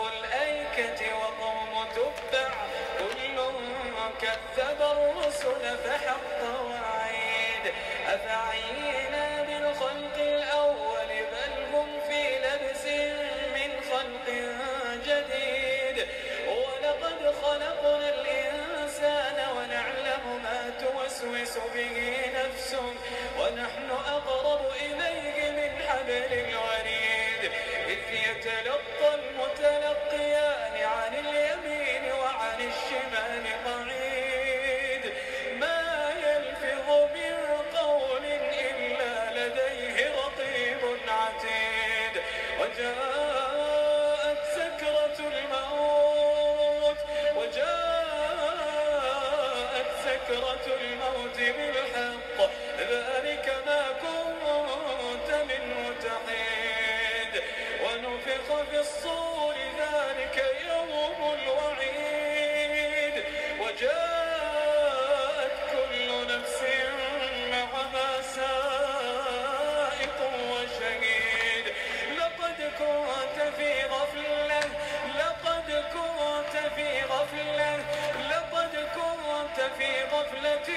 الأيكة وقوم تبع كل كذب الرسل فحق وعيد أفعينا بالخلق الأول بل هم في لبس من خلق جديد ولقد خلقنا الإنسان ونعلم ما توسوس به نفسه ونحن أقرب إليه من حبل الوريد إذ يتلقى المتلقيان عن اليمين وعن الشمال قعيد ما يلفظ من قول إلا لديه رقيب عتيد وجاءت سكرة الموت بالحق ذلك ما كنت منه تحيد ونفخ في الصور ذلك يوم الوعيد وجاءت كل نفس معها سائق وشهيد لقد كنت في غفلة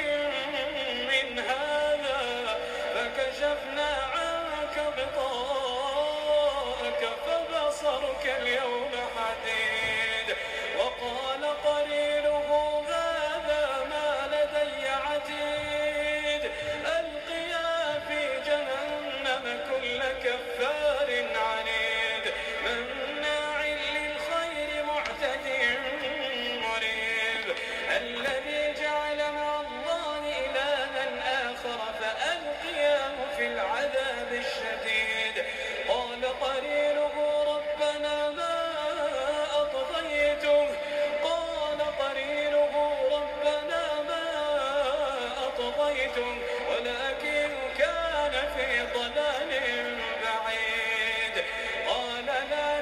من هذا فكشفنا عنك غطاءك فبصرك اليوم حديد وقال قرينه هذا ما لدي عتيد ألقيا في جهنم كل كفار عنيد مناع للخير معتد مريب الذي جعل مع الله إلها آخر فألقياه في العذاب الشديد قال قرينه ربنا ما أطغيته ولكن كان في ضلال بعيد قال لا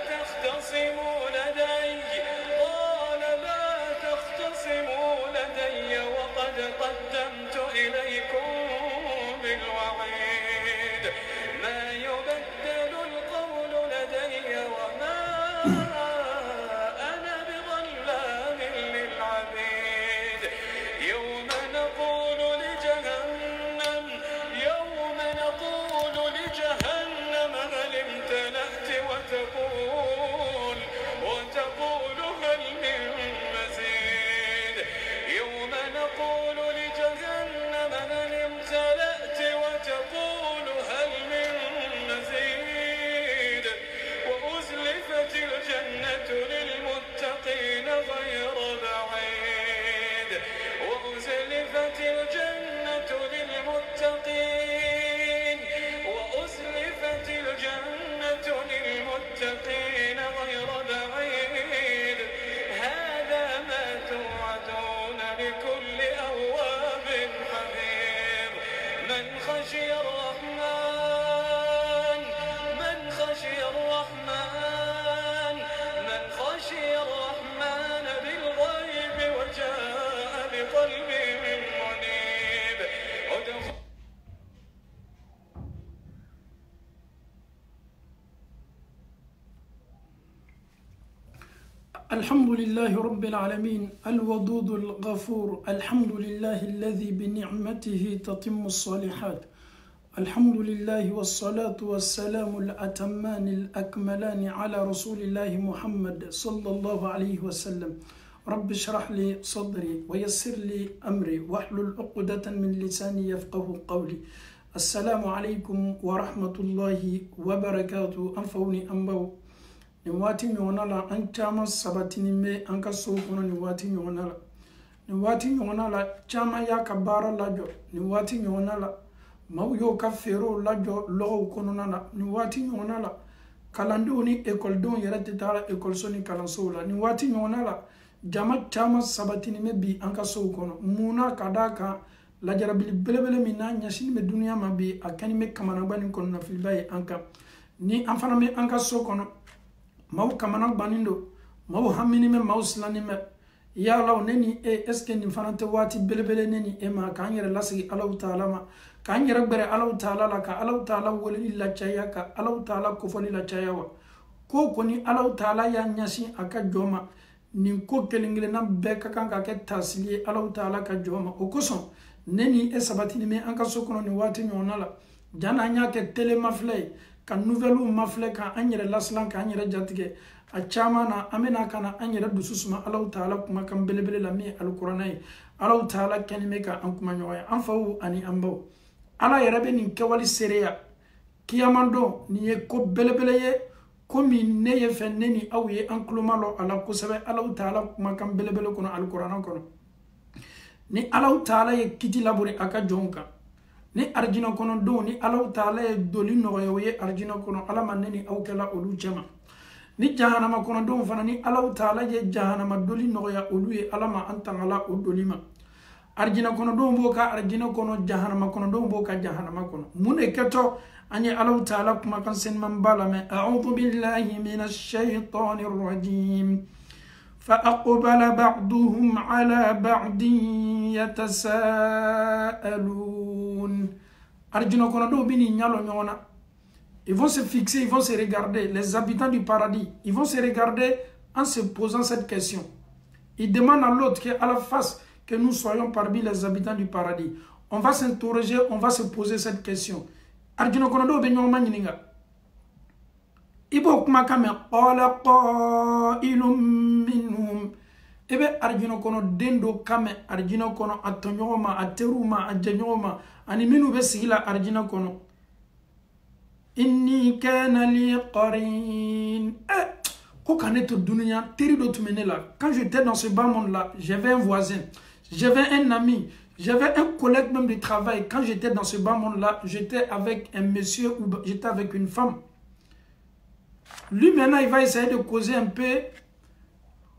تختصموا لدي وقد قدمت إليكم بالوعيد ما يبدل القول لدي وما أنا بظلام للعبيد يوم نقول لجهنم هل امتلأت وتقول هل من مزيد يوم نقول لجهنم هل امتلأت وتقول هل من مزيد وأزلفت الجنة للمتقين غير بعيد هذا ما توعدون لكل أواب حفيظ من خشي الرحمن بالغيب وجاء بقلب منيب الحمد لله رب العالمين الودود الغفور الحمد لله الذي بنعمته تتم الصالحات الحمد لله والصلاة والسلام الأتمان الأكملان على رسول الله محمد صلى الله عليه وسلم رب اشرح لي صدري ويسر لي أمري واحلل عقدة من لساني يفقه قولي السلام عليكم ورحمة الله وبركاته أنفوني أنبو نواتي نونالا أنتاما سباتيني مي أنكا سوكونا نواتي نونالا تاما يا كبارا لاجو نواتي نونالا mau yo ka fero lajo logo konona na ni wati nyona la kalando ni école don yerate tara école soni kalanso la ni wati nyona la jama chama sabatini me bi anka so kono muna kadaka la jarabili belebele mina nyashini me dunia mabi akani me kamana bani kono na filibaye anka ni amfana me anka so kono mau kamana banindo mau hamini me mau slani me ya law neni eske ni fanante wati belebele neni ma kanyere lasigi Allah taala ma kanyere bere Allah taala la ka Allah taala wali la chaya ka Allah taala ko foni la chaya wa ko koni Allah Ta'ala ya nyasi aka joma nin ko kelengelena be ka kan ka ke tasliye Allah Ta'ala ka joma o koson neni e sabatini me an ka sokono ni wati nyona la jana nya ke tele mafle ka nouvelle mafle ka anyere laslan ka anyere jatige a chama na amena kana anyere dususuma Allah Ta'ala kuma kan belebele la mi alquranai Allah Ta'ala kanime ka an kuma nyoya an fawu ani ambo ala yarabe nin kewali sereya kiyamando ni ye ko belebele ye komi ne ye fenne ni aw ye an kulomalo ala kosabe Allah Ta'ala kuma kan belebele kono alquran kono ni Allah Ta'ala ye kiti labori aka jonka ni arjina kono do ni Allah Ta'ala ye doli noyo ye arjina kono ala maneni aw kala olu jama ni jahannama kono do fana ni Allah Ta'ala ye jahannama doli noya olu ye ala ma antangala o dolima arjina kono do boka arjina kono jahannama kono do boka jahannama kono mune keto anye Allah Ta'ala kuma kan sen man balame a'udhu billahi minash shaitanir rajim فأقبل بعضهم على بعض يتساءلون arjina kono do bini nyalo nyona ils vont se fixer, ils vont se regarder, les habitants du paradis, ils vont se regarder en se posant cette question. Ils demandent à l'autre qu'à la face que nous soyons parmi les habitants du paradis. On va s'interroger, on va se poser cette question. Arjuna kono be nyoma nyininga. Ibo kuma kame qala qailum minhum. Ebe arjuna kono dendo kame arjuna kono atonyoma ateruma ajanyoma ani minu be sigila arjuna kono. Inni kana li qarin. Quand j'étais dans ce bas monde-là, j'avais un voisin, j'avais un ami, j'avais un collègue même de travail. Quand j'étais dans ce bas monde-là, j'étais avec un monsieur ou j'étais avec une femme. Lui maintenant, il va essayer de causer un peu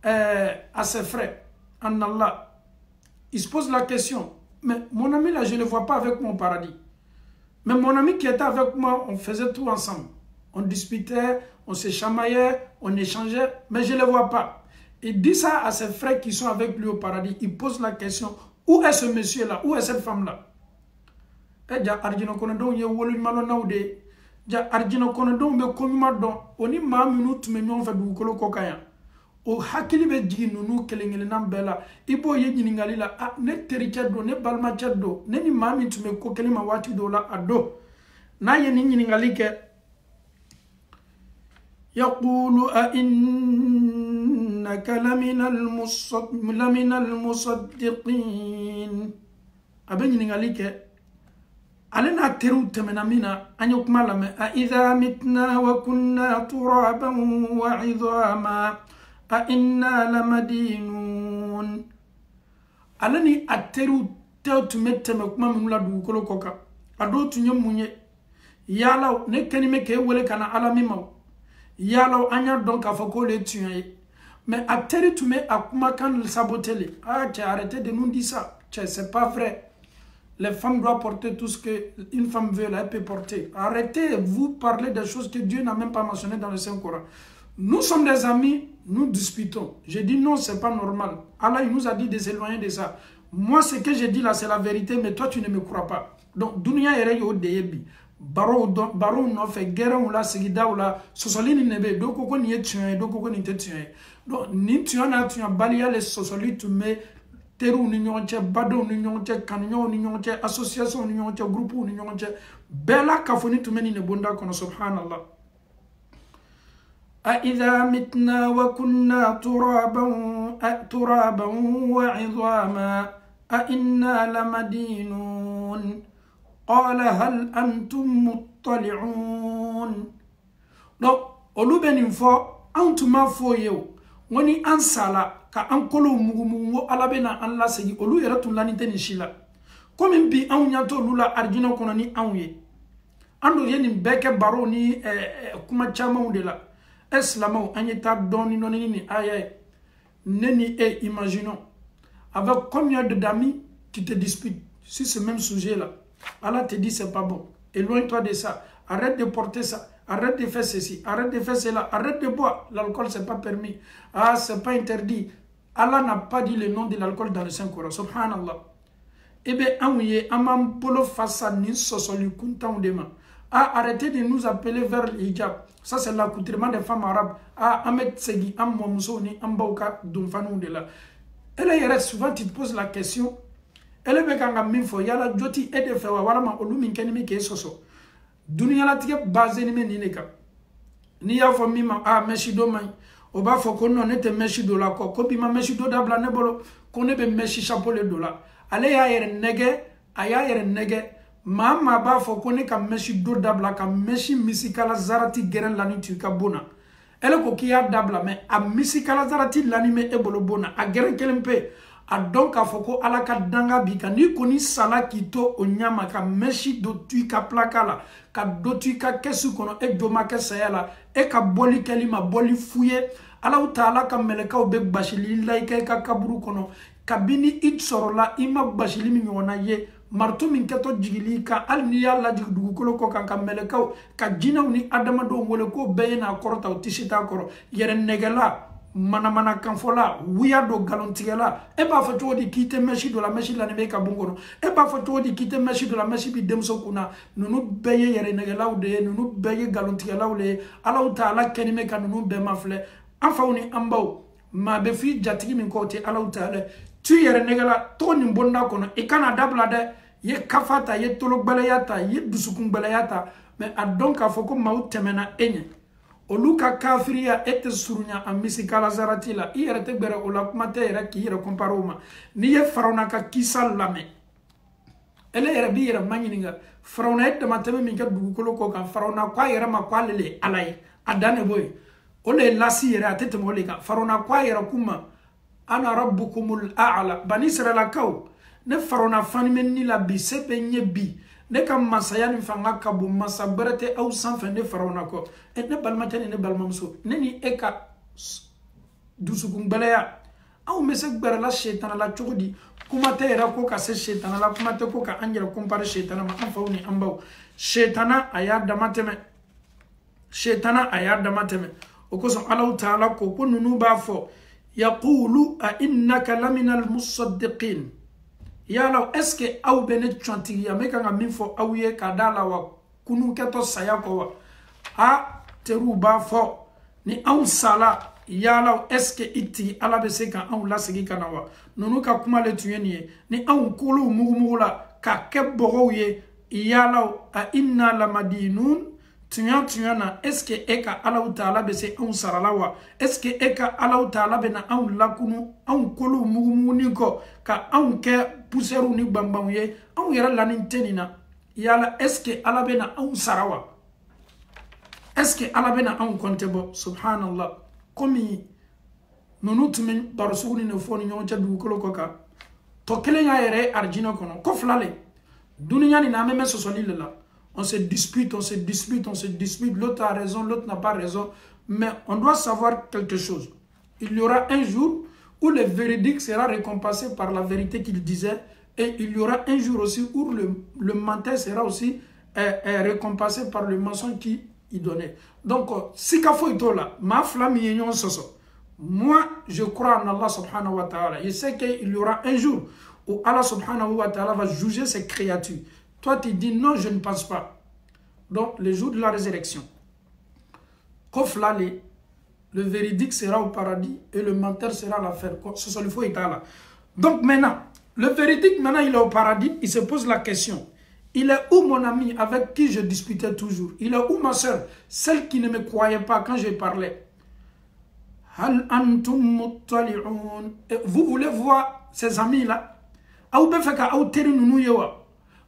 à ses frères en Allah. Il se pose la question, mais mon ami là, je ne le vois pas avec mon paradis. Mais mon ami qui était avec moi, on faisait tout ensemble. On disputait, on se chamaillait, on échangeait, mais je ne le vois pas. Il dit ça à ses frères qui sont avec lui au paradis. Il pose la question, où est ce monsieur-là? Où est cette femme-là? Et ja arjino konodon ye wolu malo nawde. Ja arjino konodon be komuma don. Oni ma minute me nyon fa du kolo kokaya. O hakili be jigi nunu kelengele nambela. Ibo ye nyiningali la a ne tericha do ne balma chado. Ne ni ma minute me ko kelima wati do la ado. Na ye ni nyiningali ke يقول أئنك لمن المصدقين أبني نقولك علينا ترو تمنامنا أن يكمل أإذا متنا وكنا ترابا وعظاما أئنا لمدينون عليني أترو تمت مكما من لدو كلو كوكا أدو تنيموني يالاو نكني مكي ولكنا على ميمو yalo anya donc a fako le tuer mais à terre tu mets à kuma kan le saboter ah tu as arrêté de nous dire ça c'est pas vrai. Les femmes doivent porter tout ce que une femme veut elle peut porter. Arrêtez vous parler des choses que Dieu n'a même pas mentionnées dans le Saint-Coran. Nous sommes des amis, nous disputons. Je dis non, c'est pas normal. Allah il nous a dit de s'éloigner de ça. Moi ce que je dis là c'est la vérité mais toi tu ne me crois pas. Donc dunya ere yo deyebi baro no fe guerre ou la sigida ou la sosolini nebe do koko ni etuan do koko ni tetuan donc ni tu en as tu balia les sosoli tu mets teru ni nyonche bado ni nyonche kanyo ni nyonche association ni nyonche groupe ni nyonche bela kafoni tu meni ne bonda kono subhanallah a idha mitna wa kunna turaban wa idhama a inna lamadinun قال هل أنتم مطلعون donc olu benin fo antuma fo yew woni ansala ka ankolo mugumu ala bena an la segi olu yera tun lanite ni shila comme bi an nyato lula arjino kono ni anwe ando yeni beke baro ni kuma chama de la islamo anyeta doni noni ni aya neni imaginons avec combien d'amis qui te disputent sur ce même sujet là. Allah te dit c'est pas bon. Éloigne-toi de ça. Arrête de porter ça. Arrête de faire ceci. Arrête de faire cela. Arrête de boire. L'alcool c'est pas permis. Ah c'est pas interdit. Allah n'a pas dit le nom de l'alcool dans le Saint-Coran. Subhanallah. Eh bien, amouye amam polo fasa ni sosoli kunta undema. Ah, arrêtez de nous appeler vers le hijab. Ça, c'est l'accoutrement des femmes arabes. Ah, Ahmed Segui, Ammoumsouni, Ambauka, Dumfanou de là. Elle est souvent, tu te poses la question. Elle est bekanga minfo, yala joti ede fewa, wala ma olu minkeni mi ke soso. Dunia la tige basé ni meneka. Ni ya fo mima, ah, meshi do mai. Oba fo kono nete meshi do la ko. Kobi ma meshi do dabla nebolo, kone be meshi chapeau le do la. Ale ya yere nege, aya yere nege. Mama ba fo kone ka meshi do dabla ka meshi misikala zarati geren lani tu ka bona. Elle ko kiya dabla mais a misikala zarati lani me ebolo bona a geren kelempe a donc a foko ala ka danga bika ni koni sala kito onyama ka meshi do tu ka plakala ka do tu ka kesu kono e do ma kesela e ka boli kelima boli fuye ala utala ka meleka obe bashili laike ka kaburu kono kabini it sorola ima bashili mi ngona ye marto min keto jigili ka al ni yalla jig dugukolo ko kan melekaw ka jinaw ni adama do wole ko beyna korota o tishita koro yere negela mana kanfola wiya do galontigela e ba fa todi kite meshi do la meshi la nebe ka bongono e ba fa todi kite meshi do la meshi bi demso kuna nunu beye yere negela de nunu beye galontigela le ala taala kenime kan nunu be mafle afawni ambaw ma be fi jatigi min ko te ala taala tu yere negela to ni bonda kono e kana dabla de ye kafata ye tolo gbalayata ye dusukun gbalayata mais a donc a foko maw temena enye oluka kafiria ete surunya amisi kala zaratila iyere te gbere ola kuma te yere ki yere komparoma ni ye farona ka kisal lame ele yere bi yere manyininga farona ete mateme min ka dugukolo ko kan farona kwa yere ma kwa lele alay adane boy ole lasi yere atete molika farona kwa yere kuma ana rabbukumul a'la bani israila kaw ne farona fanimen ni la bi sepe nye bi ne kam masaya ni fanga kabu masa berete au sanfe ne farona ko et ne balmatene ne balmamso ne ni eka dusukun belaya au mesek bere la shaytan la chogdi kuma te era ko ka se shaytan la kuma te ko ka anjera compare shaytan ma anfawni ambaw shaytana aya damateme o ko so Allah taala ko ko nunu ba fo yaqulu a innaka lamina almusaddiqin yalaw est-ce que aw bene chanti ya meka nga minfo awye kadala wa kunu keto saya ko wa a teru ba fo ni aw sala yalaw est-ce que iti ala be se kan aw lasigi kana wa nunu ka kuma le tuyeni ni aw kulu mugumugula ka kebogo ye yalaw a inna lamadinun Tuyana, est-ce que eka ala taala be se on saralawa est-ce que eka ala taala be na on lakunu on kolu mugumuni ko ka on ke poussière ni bambamye on yera lanin tenina yala est-ce que ala be na on sarawa est-ce que ala be na on kontebo subhanallah komi nonu tumen barsuguni no foni nyoncha du kolo koka to kelenya yere arjina kono ko flale dunya ni na meme sosolila. On se dispute, l'autre a raison, l'autre n'a pas raison. Mais on doit savoir quelque chose. Il y aura un jour où le véridique sera récompensé par la vérité qu'il disait. Et il y aura un jour aussi où le menteur sera aussi récompensé par le mensonge qu'il donnait. Donc, si kafo itola, ma flamme yenyon soso. Moi, je crois en Allah subhanahu wa ta'ala. Je sais qu'il y aura un jour où Allah subhanahu wa ta'ala va juger ses créatures. Toi, tu dis non, je ne pense pas. Donc, le jour de la résurrection, le véridique sera au paradis et le menteur sera à l'enfer. Donc, maintenant, le véridique, maintenant, il est au paradis. Il se pose la question. Il est où mon ami avec qui je disputais toujours? Il est où ma soeur? Celle qui ne me croyait pas quand je parlais. Vous voulez voir ces amis-là?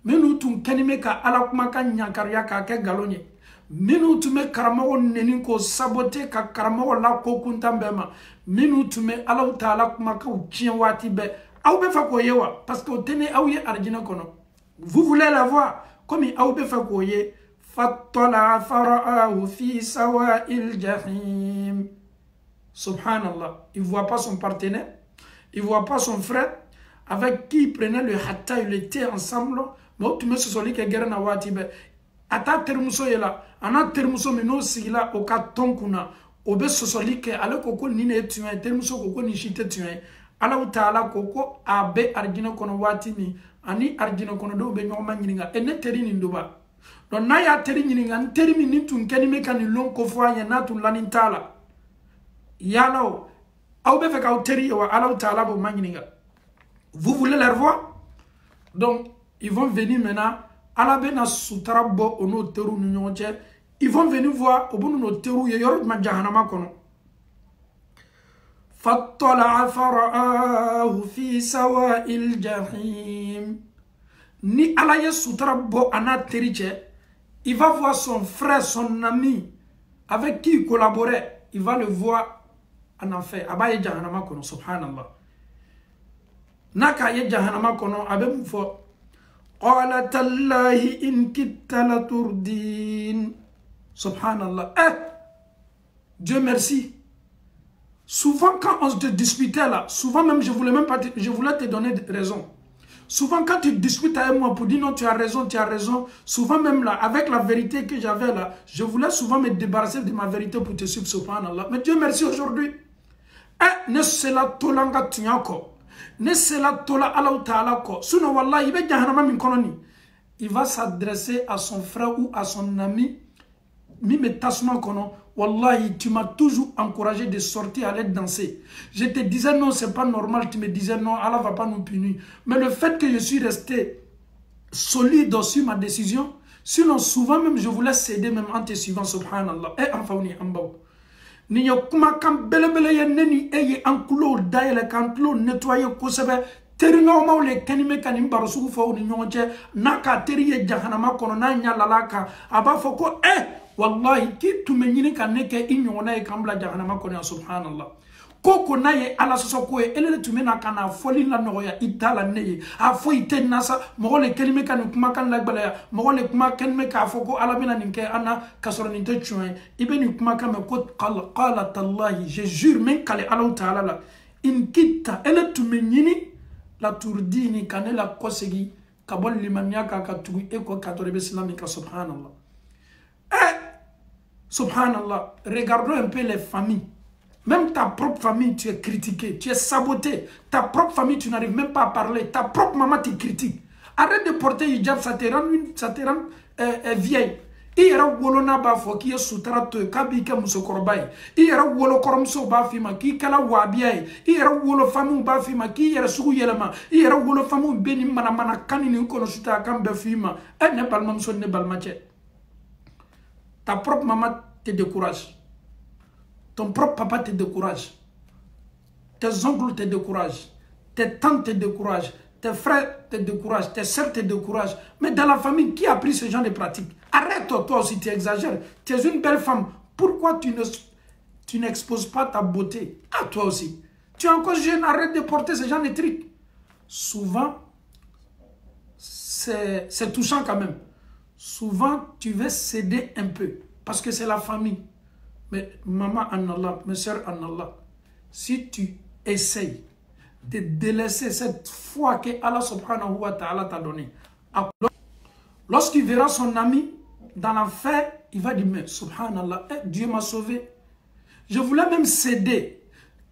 Minu tun kenime ka ala kuma ka nyankariya ka ke galonye minu tume karamago neni ko sabote ka karamago la ko kuntambema minu tume ala taala kuma ka uchien wati be aw be fa ko yewa parce que tene aw ye arjina kono vous voulez la voir comme aw be fa ko ye fatala fara'ahu fi sawa'il jahim subhanallah. Il voit pas son partenaire, il voit pas son frère avec qui il prenait le hatta, il était ensemble. Mais tu me souviens que guerre na wati be ata termuso yela ana termuso mino sigila o ka tonkuna obe sosoli ke ale koko ni ne tuye termuso koko ni shite tuye ala utaala koko abe arjina kono wati mi ani arjina kono do be nyoma nyininga ene teri ni ndoba Donc na ya teri ñininga teri mi ni tun keni me kan lon ko fo anya na tun lanin tala yalaw aw be fe ka teri wa alaw taala bo ñininga. Vous voulez les voir? Donc ils vont venir maintenant ala be na sutara bo ono teru ñu ñonche. Ils vont venir voir au bout de nos terreaux et yor ma jahannama kono. Fattala fara'ahu fi sawa'il jahim. Ni ala ye sutra bo ana teriche, il va voir son frère, son ami avec qui il collaborait, il va le voir en enfer. Aba ye jahannama kono subhanallah. Naka ye jahannama kono abe mu fo qala tallahi in kitta la turdin. Subhanallah. Dieu merci. Souvent quand on se disputait là, souvent même je voulais te donner raison. Souvent quand tu discutes avec moi pour dire non tu as raison, souvent même là, avec la vérité que j'avais là, je voulais souvent me débarrasser de ma vérité pour te suivre, subhanallah. Mais Dieu merci aujourd'hui. Ne cela tolanga tunyako. Ne cela tola ala ta'ala ko. Sinon wallah, il va jahannama min kononi. Il va s'adresser à son frère ou à son ami. Mime tasma kono, wallahi, tu m'as toujours encouragé de sortir, aller danser. Je te disais non, c'est pas normal, tu me disais non, Allah va pas nous punir. Mais le fait que je suis resté solide sur ma décision, sinon souvent même je voulais céder même en te suivant, subhanallah. Et enfin, on y ambao. Ni yo kuma kam belebele ye neni eye ankulo daile kankulo nettoyer ko sebe terino mawle kanime kanim barusu fo ni nyonje naka teriye jahannama kono na nyalalaka aba foko wallahi ki tumenyini kaneke inyona e kambla jahannama kono subhanallah koko naye ala soso ko elele tumena kana foli la noya itala neye a fo ite nasa mogole kelime kan kuma kan la gbala mogole kuma kelme ka foko ala bina ninke ana kasoro ninte chuen ibeni kuma kan ko qala tallahi je jure men kale ala taala la in kitta ele tumenyini la turdini kanela kosegi kabol limamiaka ka tugu eko katorebe islamika subhanallah. Subhanallah, regardons un peu les familles. Même ta propre famille, tu es critiqué, tu es saboté. Ta propre famille, tu n'arrives même pas à parler. Ta propre maman te critique. Arrête de porter hijab, ça te rend vieille. Il y a wolona bafo qui est soutrato, kabi ke musokorbai. Il y a wolo koromso bafima qui kala wabiai. Il y a wolo famu bafima qui est sugu yelema. Il y a wolo famu beni mana kanini kono suta kam bafima. Ne balmam son ne balmache. Ta propre maman te décourage. Ton propre papa te décourage. Tes oncles te découragent. Tes tantes te découragent. Tes frères te découragent. Tes soeurs te découragent. Mais dans la famille, qui a pris ce genre de pratique? Arrête-toi, toi aussi, tu exagères. Tu es une belle femme. Pourquoi tu n'exposes pas ta beauté à toi aussi? Tu es encore jeune, arrête de porter ce genre de trucs. Souvent, c'est touchant quand même. Souvent, tu veux céder un peu. Parce que c'est la famille. Mais maman en Allah, mes soeurs en Allah, si tu essayes de délaisser cette foi que Allah subhanahu wa ta'ala t'a donnée, lorsqu'il verra son ami dans l'enfer, il va dire, mais subhanallah, Dieu m'a sauvé. Je voulais même céder.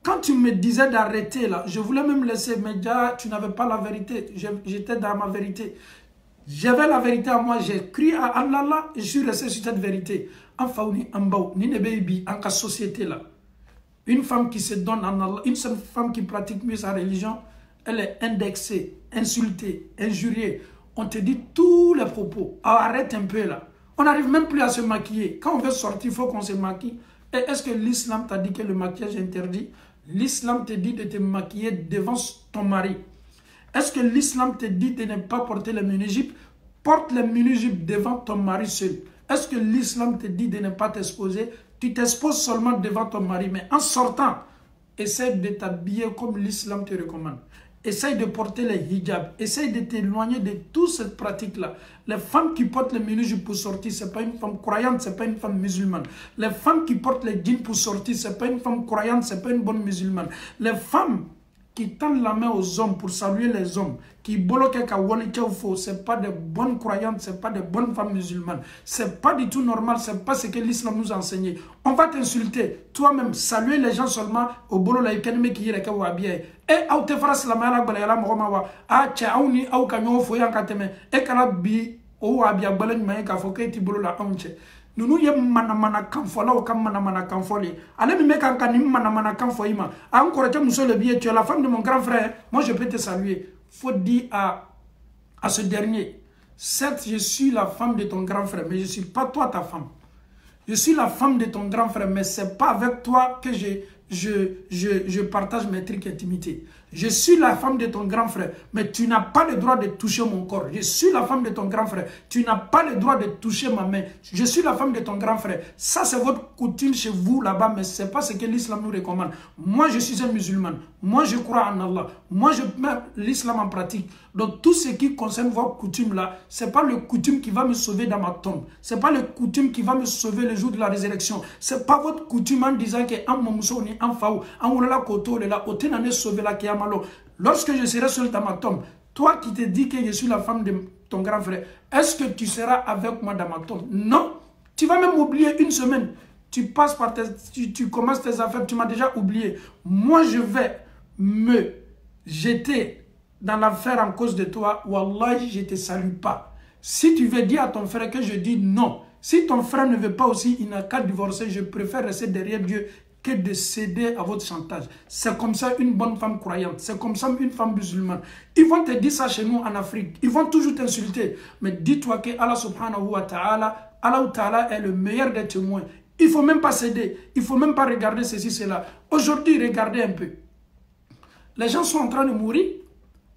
Quand tu me disais d'arrêter là, je voulais même laisser, mais déjà, tu n'avais pas la vérité. J'étais dans ma vérité. J'avais la vérité à moi, j'ai cru à Allah et je suis resté sur cette vérité. Enfin, ni baby, en société là. Une femme qui se donne en Allah, une seule femme qui pratique mieux sa religion, elle est indexée, insultée, injuriée. On te dit tous les propos. Alors, arrête un peu là. On n'arrive même plus à se maquiller. Quand on veut sortir, il faut qu'on se maquille. Et est-ce que l'islam t'a dit que le maquillage est interdit? L'islam te dit de te maquiller devant ton mari. Est-ce que l'islam te dit de ne pas porter les mini-jupes? Porte les mini-jupes devant ton mari seul. Est-ce que l'islam te dit de ne pas t'exposer? Tu t'exposes seulement devant ton mari. Mais en sortant, essaie de t'habiller comme l'islam te recommande. Essaye de porter les hijabs. Essaye de t'éloigner de toute cette pratique-là. Les femmes qui portent les mini-jupes pour sortir, ce n'est pas une femme croyante, ce n'est pas une femme musulmane. Les femmes qui portent les jeans pour sortir, ce n'est pas une femme croyante, ce n'est pas une bonne musulmane. Les femmes qui tendent la main aux hommes pour saluer les hommes, qui bloquent ce n'est pas de bonnes croyantes, ce n'est pas de bonnes femmes musulmanes. Ce n'est pas du tout normal, ce n'est pas ce que l'islam nous a enseigné. On va t'insulter, toi-même, saluer les gens seulement au bolo la ikanime qui est wabiye. Et au te faras la mala balayala momawa, a tcha auni au kanyo foyan kateme, et kana bi o abia balen may ka fo kay ti bolo la onche nunu ye mana kanfo la o kam mana kanfo le ale mi me kan kan mana kanfo ima encore te muso le biais tu es la femme de mon grand frère moi je peux te saluer faut dire à ce dernier certes je suis la femme de ton grand frère mais je suis pas toi ta femme je suis la femme de ton grand frère mais c'est pas avec toi que je partage mes trucs intimité. Je suis la femme de ton grand frère, mais tu n'as pas le droit de toucher mon corps. Je suis la femme de ton grand frère, tu n'as pas le droit de toucher ma main. Je suis la femme de ton grand frère. Ça, c'est votre coutume chez vous là-bas, mais ce n'est pas ce que l'islam nous recommande. Moi, je suis un musulman. Moi, je crois en Allah. Moi, je mets l'islam en pratique. Donc, tout ce qui concerne vos coutumes là, ce n'est pas le coutume qui va me sauver dans ma tombe. Ce n'est pas le coutume qui va me sauver le jour de la résurrection. Ce n'est pas votre coutume en disant que lorsque je serai seul dans ma tombe, toi qui te dis que je suis la femme de ton grand frère, est-ce que tu seras avec moi dans ma tombe? Non. Tu vas même oublier une semaine. Tu passes par tu commences tes affaires, tu m'as déjà oublié. Moi, je vais me jeter dans l'affaire en cause de toi. Wallahi, je ne te salue pas. Si tu veux dire à ton frère que je dis non, si ton frère ne veut pas aussi, il n'a qu'à divorcer, je préfère rester derrière Dieu que de céder à votre chantage. C'est comme ça une bonne femme croyante. C'est comme ça une femme musulmane. Ils vont te dire ça chez nous en Afrique. Ils vont toujours t'insulter. Mais dis-toi que Allah subhanahu wa ta'ala, Allah ta'ala est le meilleur des témoins. Il ne faut même pas céder. Il ne faut même pas regarder ceci, cela. Aujourd'hui, regardez un peu. Les gens sont en train de mourir,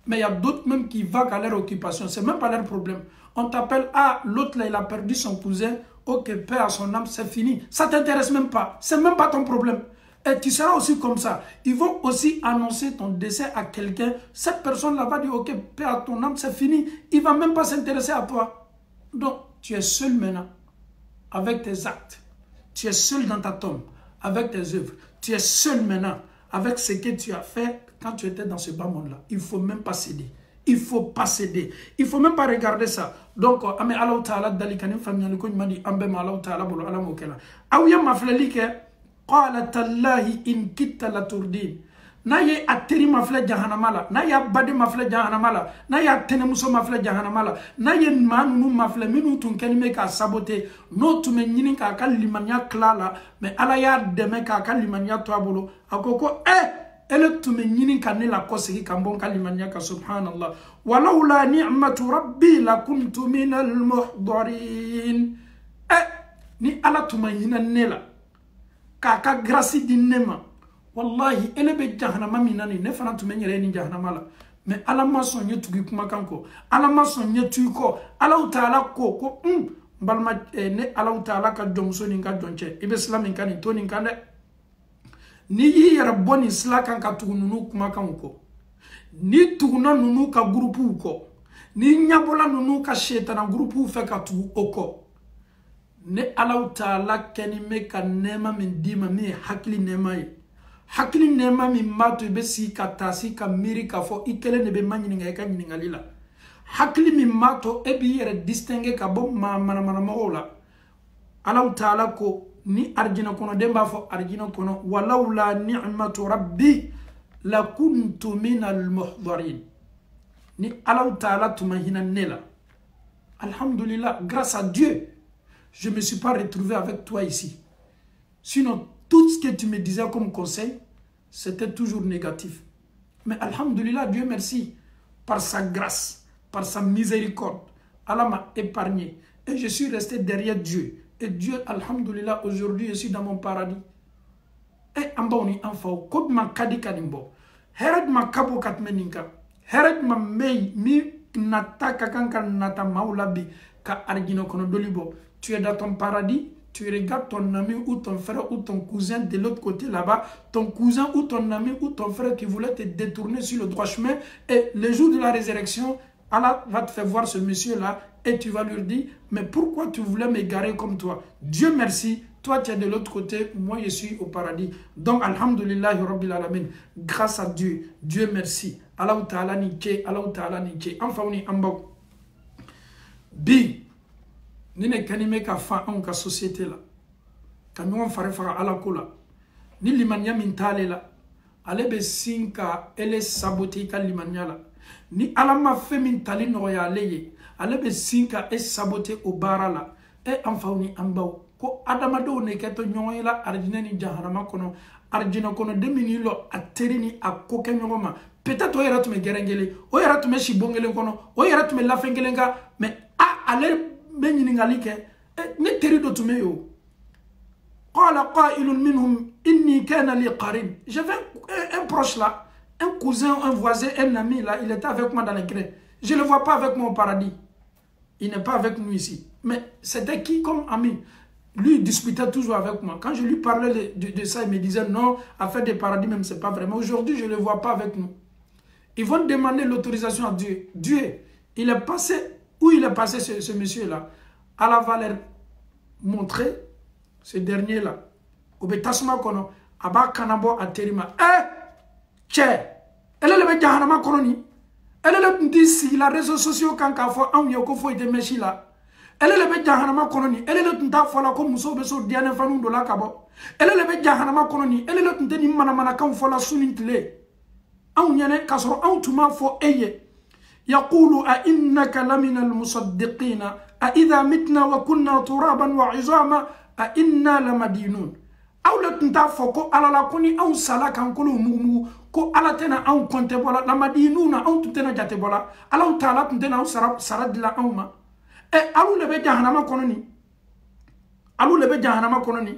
mais il y a d'autres même qui vaguent à leur occupation. Ce n'est même pas leur problème. On t'appelle, ah, l'autre là, il a perdu son cousin. Ok, paix à son âme, c'est fini. Ça ne t'intéresse même pas. Ce n'est même pas ton problème. Et tu seras aussi comme ça. Ils vont aussi annoncer ton décès à quelqu'un. Cette personne-là va dire, ok, paix à ton âme, c'est fini. Il ne va même pas s'intéresser à toi. Donc, tu es seul maintenant avec tes actes. Tu es seul dans ta tombe avec tes œuvres. Tu es seul maintenant avec ce que tu as fait quand tu étais dans ce bas monde-là. Il ne faut même pas céder. Il ne faut pas céder. Il ne faut même pas regarder ça. Donc, ame Allah Ta'ala dalikanim famiyani ko madi ambe ma Allah Ta'ala bolo ala mokela. Awiya maflali ke qala tallahi in kitta la turdin. Na ye ateri mafle jahannama la, na ya bade mafle jahannama la, na ya tenemuso mafle jahannama la, na ye manu mafle minu tun kenime ka sabote, no tume nyini ka limanya klala, me ala ya deme ka limanya to abolo. Akoko ele tume nyini kanne la kosigi kambon kalimanya ka subhanallah walaula ni'matu rabbi lakuntu minal muhdarin ni ala tuma nyina nela ka grâce di nema wallahi ele be jahannama minani ne fana tume nyere ni jahannama la mais ala ma sonye tugi kuma kanko ala ma sonye tuiko ala taala ko balma ne ala taala ka jomso ni ka jonche ibe islam kan ni toni kan ni yi yara boni sila kan ka tugu nunu kuma kan ko ni tuguna nunu ka grupu ko ni nyabola nunu ka shetana grupu fe ka tugu oko ne Allah Ta'ala keni me ka nema min dima mi hakli nema yi hakli nema mi matu be si ka tasi ka miri ka fo ikele ne be manyini nga ka nyingali la hakli mi mato e bi yara distinguer ka bo mana mola Allah Ta'ala ko ni arjina kono demba fo arjina kono walawla ni'matu rabbi lakuntu minal muhdarin ni Allah Ta'ala tumahina nela. Alhamdulillah, grâce à Dieu je me suis pas retrouvé avec toi ici. Sinon tout ce que tu me disais comme conseil c'était toujours négatif. Mais alhamdulillah, Dieu merci, par sa grâce, par sa miséricorde, Allah m'a épargné et je suis resté derrière Dieu. Et Dieu, alhamdulillah, aujourd'hui, je suis dans mon paradis. Et en bas, on est en faux. Quand ma kadi kadimbo, Herod ma kabo katmeninka, Herod ma mei, mi nata kakanka nata maulabi, ka argino kono dolibo. Tu es dans ton paradis, tu regardes ton ami ou ton frère ou ton cousin de l'autre côté là-bas, ton cousin ou ton ami ou ton frère qui voulait te détourner sur le droit chemin. Et le jour de la résurrection, Allah va te faire voir ce monsieur-là et tu vas lui dire, mais pourquoi tu voulais m'égarer comme toi? Dieu merci, toi tu es de l'autre côté, moi je suis au paradis. Donc, alhamdulillah, rabbil alamin, grâce à Dieu, Dieu merci. Allah Ta'ala niké, Allah Ta'ala niké. Enfin, on est en bas. Bi, ni ne kanime ka fa an ka société la. Ka ñon fare fara ala ko la. Ni limanya min tale la. Ale be sinka ele saboter ka limanya la. Ni ala ma fe min tali no ya leye ale be sinka e saboter o barala e amfawni ambaw ko adamado ne keto nyoyla arjina ni jahannama kono arjina kono demini lo aterini akoke nyoma peut-être o yera tume gerengele o yera tume shibongele kono o yera tume lafengelenga mais ale be nyingali ke ne teri do tume yo qala qailun minhum inni kana li qarin j'avais un proche là, un cousin, un voisin, un ami là, il était avec moi dans les grès. Je ne le vois pas avec moi au paradis. Il n'est pas avec nous ici. Mais c'était qui comme ami? Lui, il discutait toujours avec moi. Quand je lui parlais de ça, il me disait non, affaire des paradis même, c'est pas vrai. Mais aujourd'hui, je ne le vois pas avec nous. Ils vont demander l'autorisation à Dieu. Dieu, il est passé, où il est passé ce monsieur-là? Allah va leur montrer ce dernier-là. Au Betasma Kono, Aba Kanabo Aterima. Tchè, elle est le jahannama koloni. Elle est le d'ici, la réseaux sociaux quand il faut un yoko faut être méchi là. Elle est le jahannama koloni. Elle est le tunda fola comme muso beso diane fanu de la kabo. Elle est le jahannama koloni. Elle est le tunda ni mana quand fola sunintile. Un yane kasro un tuma fo eye. يقول أئنك لمن المصدقين أإذا متنا وكنا ترابا وعظاما أئنا لمدينون أو لا تنتافوكو على لا كوني أو سلا كان كلو مومو كو على تنا أو كنت بولا لمدينون أو تنا جات بولا على تعالى تنا أو سرد لا أوما ألو لبي جهنم كونني ألو لبي جهنم كونني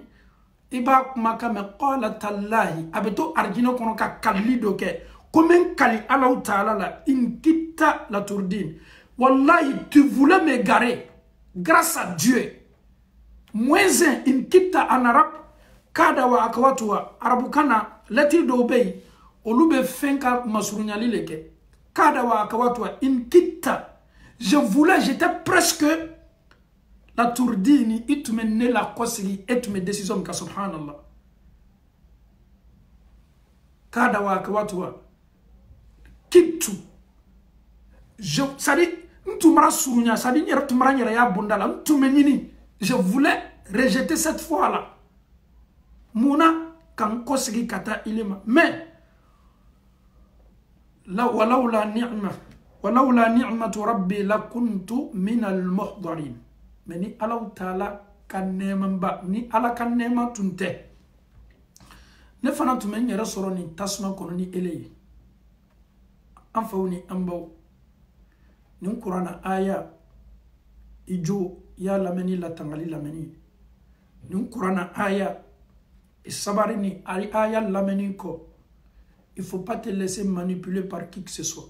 إبا مكام قال تالله أبتو أرجينو كونو كاليدو كي كومن كالي على تعالى لا إن كتا لا تردين والله tu voulais m'égarer grâce à Dieu moins in kita en arabe kada wa akwatwa arabukana lati do bay olube fenka masurunyali leke kada wa akwatwa in kita je voulais j'étais presque la tourdini itume ne la kosigi etume décision ka subhanallah kada wa akwatwa kitu je sadi ntumara surunya sadi nyera tumara nyera ya bondala ntume nini je voulais rejeter cette foi là Mouna kan kosigi kata ilima mais la walaula ni'matu rabbi lakuntu min al-muhdarin mais ni Allah taala kan nemamba ni ala kan nema tunte ne fana tumen yera soro ni tasma kono ni eleyi anfawni ambaw ni qur'ana aya ijo ya lameni la tangali lameni ni qur'ana aya Sabarini aya lameniko. Il faut pas te laisser manipuler par qui que ce soit.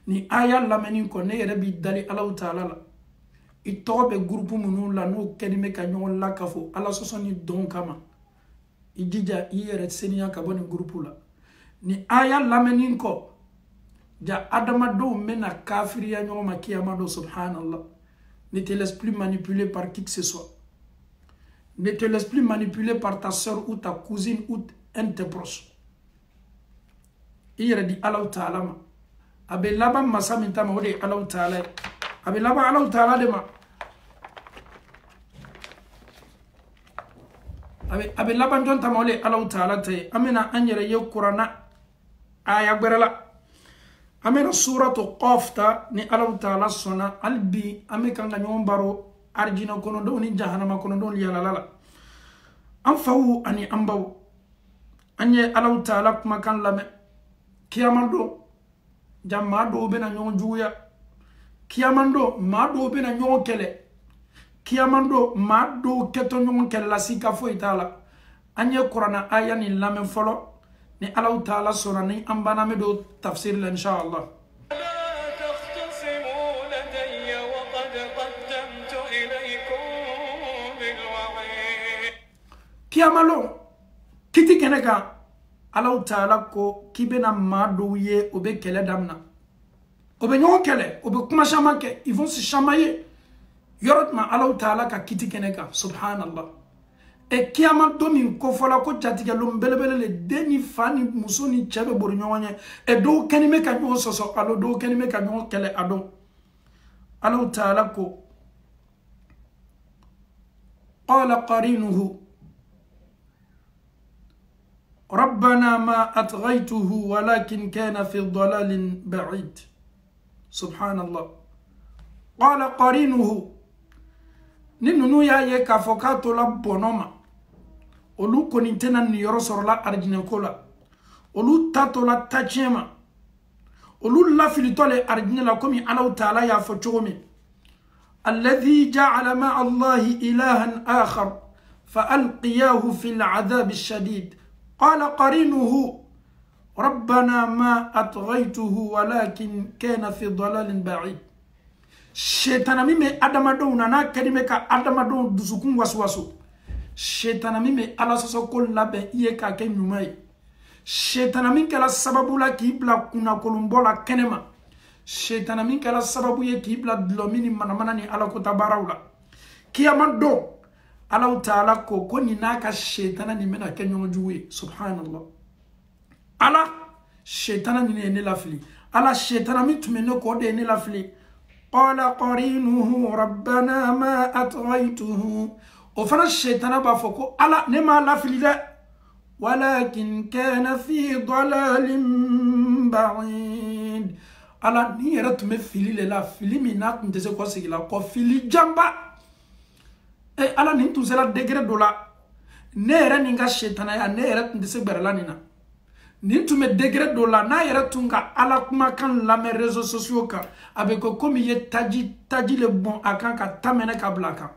Ni aya lameniko ne rebi dali Allah Ta'ala la. I tobe groupe munu la no kedime kanyon la kafo. Allah sosoni don kama. I dija yere senia kaboni groupe la. Ni aya lameniko. Ja adama do mena kafiri ya nyoma kiyama do subhanallah. Ne te laisse plus manipuler par qui que ce soit. Ne te laisse plus manipuler par ta soeur ou ta cousine ou un de tes proches. Il dit Allah Ta'ala. Abe laba masaminta ma ode Allah Ta'ala. Abe laba Allah Ta'ala de ma. Abe laba don ta ma ode Allah Ta'ala te. Amena anyere ye Qur'ana aya gberala. Amena suratu Qaf ta ni Allah Ta'ala sona albi ame kanga nyombaro arjina kono do ni jahannama kono do yala lala anfawu ani ambaw anye Allah Ta'ala kuma kan lame kiyamando jamma do bena nyon juya kiyamando ma do bena nyon kele kiyamando ma do keto nyon kele la sika fo itala anye Qur'ana aya ni lame folo ni Allah Ta'ala sona ni ambana me do tafsir la inshallah Kiyamalo kiti keneka Allah Ta'ala ko kibena madouye obe kele damna obe nyon kele obe kuma chamake ils vont se chamailler yorotma Allah Ta'ala ka kiti keneka subhanallah e kiyama domi ko fola ko jatige lombelebele le deni fani musoni chebe bor nyonye e do kenime ka nyon soso alo do kenime ka nyon kele adon Allah Ta'ala ko qala qarinuhu ربنا ما أطغيته ولكن كان في ضلال بعيد سبحان الله qala qarinuhu ni nunu ya ye k'a fɔ k'a tola bɔnɔ ma olu kɔni tɛna niyɔrɔ sɔrɔla arijinɛko la olu ta tola tacɛn ma olu lafilitɔ le arijinɛ la komi Alahu Taala y'a fɔ cogo min alladhi ja'ala ma'a Allahi ilahan akhar فألقياه في العذاب الشديد قال قرينه ربنا ما أطغيته ولكن كان في ضلال بعيد شيطان ميمي أدمدون نانا كلمة أدمدون دسوكم وسواسو شيطان ميمي على سوسو كل لابن إيكا كي نماي شيطان ميمي كلا سببو لا كيبلا كنا كولومبولا كنما شيطان ميمي كلا سببو يكيبلا دلوميني مناماناني على كتاباراولا كياما دو Alahu Taala ko ni naka shetana ni mena kenyo juwe subhanallah ala shetana ni ne lafili ala shetana mi tumene ko de ne lafili qala qarinuhu rabbana ma atghaytuhu o fana shetana ba foko ala ne ma lafili de walakin kana fi dalalin ba'id ala ni yera tume fili le la fili mi na ntese ko sigila ko fili jamba ala nin tun sera degré dɔ la ne yɛrɛ nin ka setanaya ne yɛrɛ tun tɛ se gbɛrɛla nin na nin tun bɛ degré dɔ la n'a yɛrɛ tun ka ala kumakan lamɛn réseaux sociaux kan a bɛ kɛ komi i ye taji le bɔn a kan ka ta minɛ ka bila a kan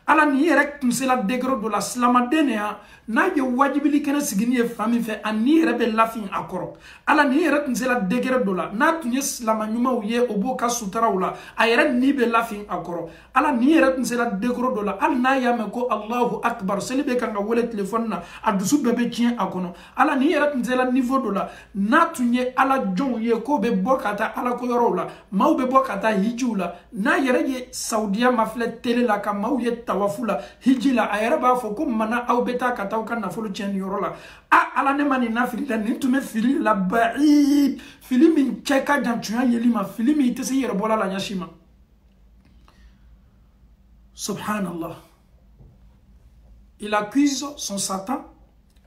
ala nin yɛrɛ tun sera degré dɔ la silamaden de ya n'a ye wajibili kɛnɛ sigi ni ye fan min fɛ a ni yɛrɛ bɛ lafin a kɔrɔ ala nin yɛrɛ tun sera degré dɔ la n'a tun ye silama ɲumanw ye o b'o ka sutaraw la a yɛrɛ ni bɛ lafin a kɔrɔ ala nin yɛrɛ tun sera degré dɔ la hali n'a y'a mɛn ko Allahu akbar seli bɛ kan ka wele téléphone na a dusu bɛɛ bɛ tiɲɛ a kɔnɔ ala nin yɛrɛ tun sera niveau dɔ la n'a tun ye ala jɔnw ye k'o bɛ bɔ ka taa ala ko yɔrɔw la maaw bɛ bɔ ka taa hijiw la n'a yɛrɛ ye saudiya mafilɛ télé la ka maaw ye tawafu la hiji la a yɛrɛ b'a fɔ ko mana aw bɛ taa ka taa aw ka nafolo tiɲɛ nin yɔrɔ la ala ne ma nin na fili la nin tun bɛ fili la ba'id fili min cɛ ka jan tunya yeli ma fili min i tɛ se i yɛrɛ bɔla la ɲɛsi ma subhanallah il accuse son Satan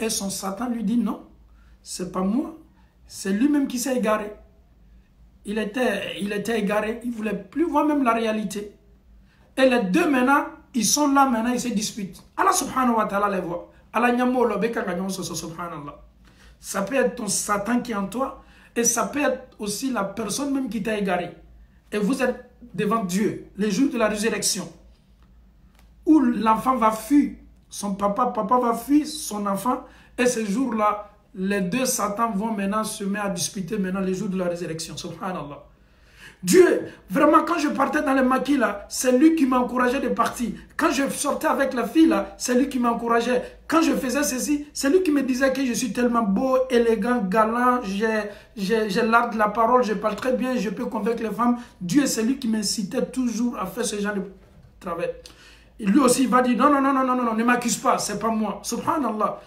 et son Satan lui dit non c'est pas moi c'est lui-même qui s'est égaré il était égaré il voulait plus voir même la réalité et les deux maintenant ils sont là maintenant, ils se disputent. Allah subhanahu wa ta'ala les voit. Allah nyamolo beka ganyon subhanallah. Ça peut être ton Satan qui est en toi et ça peut être aussi la personne même qui t'a égaré. Et vous êtes devant Dieu, le jour de la résurrection, où l'enfant va fuir, son papa va fuir son enfant et ce jour-là, les deux Satans vont maintenant se mettre à disputer maintenant le jour de la résurrection. Subhanallah. Dieu, vraiment, quand je partais dans les maquis là, c'est lui qui m'encourageait de partir. Quand je sortais avec la fille là, c'est lui qui m'encourageait. Quand je faisais ceci, c'est lui qui me disait que je suis tellement beau, élégant, galant, j'ai l'art de la parole, je parle très bien, je peux convaincre les femmes. Dieu, c'est lui qui m'incitait toujours à faire ce genre de travail. Et lui aussi, il va dire non, ne m'accuse pas, c'est pas moi. Subhanallah,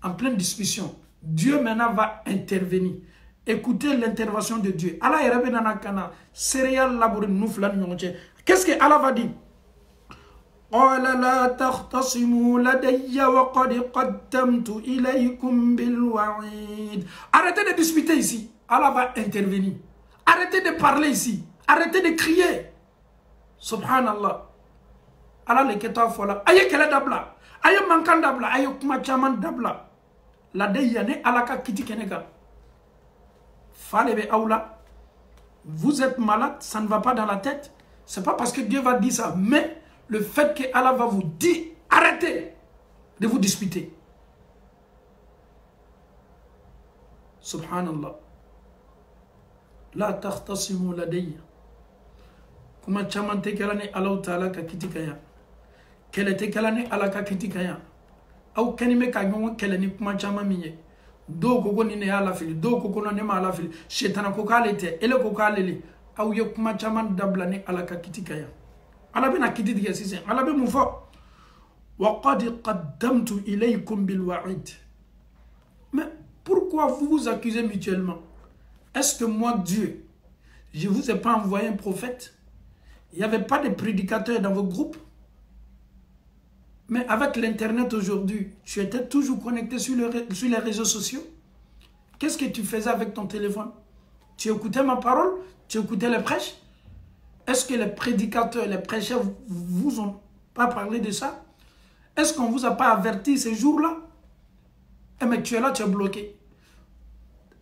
en pleine discussion, Dieu maintenant va intervenir. Écoutez l'intervention de Dieu. Allah est revenu dans la cana. Céréales labourées nous flanons. Qu'est-ce que Allah va dire? Arrêtez de discuter ici. Allah va intervenir. Arrêtez de parler ici. Arrêtez de crier. Subhanallah. Allah le keta fola. Aye kele dabla. Aye mankan dabla. Aye kuma chaman dabla. La deyane Allah ka kiti kenega. Vous êtes malade, ça ne va pas dans la tête. Ce n'est pas parce que Dieu va dire ça, mais le fait que Allah va vous dire, arrêtez de vous disputer. Subhanallah. La tahtasimu ladayya. Kuma chamante kalane Allah Ta'ala ka kitikaya. Kelete kalane Allah ka kitikaya. Au kanime ka nyon kelani kuma chamamiye. Do koko ni ne ala fili do koko no ne ma ala fili shetana ko kalete ele ko kalele aw ye kuma chaman dabla ni ala ka kitikaya ala bena kitidiga sisen ala be mu fo wa qad qaddamtu ilaykum bil wa'id. Mais pourquoi vous vous accusez mutuellement? Est-ce que moi Dieu je vous ai pas envoyé un prophète? Il n'y avait pas de prédicateurs dans vos groupes? Mais avec l'internet aujourd'hui, tu étais toujours connecté sur les réseaux sociaux. Qu'est-ce que tu faisais avec ton téléphone? Tu écoutais ma parole? Tu écoutais les prêches? Est-ce que les prédicateurs, les prêcheurs vous ont pas parlé de ça? Est-ce qu'on ne vous a pas averti ces jours-là? Eh mais tu es là, tu es bloqué.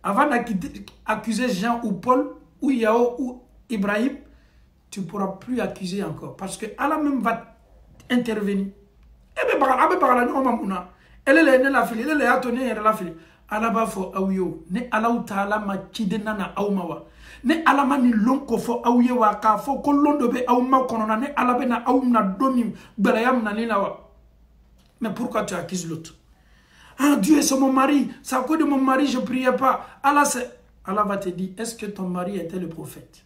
Avant d'accuser Jean ou Paul, ou Yao ou Ibrahim, tu ne pourras plus accuser encore. Parce que Allah même va intervenir. Eh bien, elle est la fille, elle est la fille, elle est la fille. Allah va faire awyo. Ne Allah ou ta'ala ma kidena awmawa. Ne Allah ma ni lonko fo awyewa ka fo kolondo be awma konona ne Allah be na awmna domim belayam na ninawa. Mais pourquoi tu accuses l'autre? Ah, Dieu c'est mon mari, c'est à cause de mon mari je ne priais pas. Allah va te dire, est-ce que ton mari était le prophète?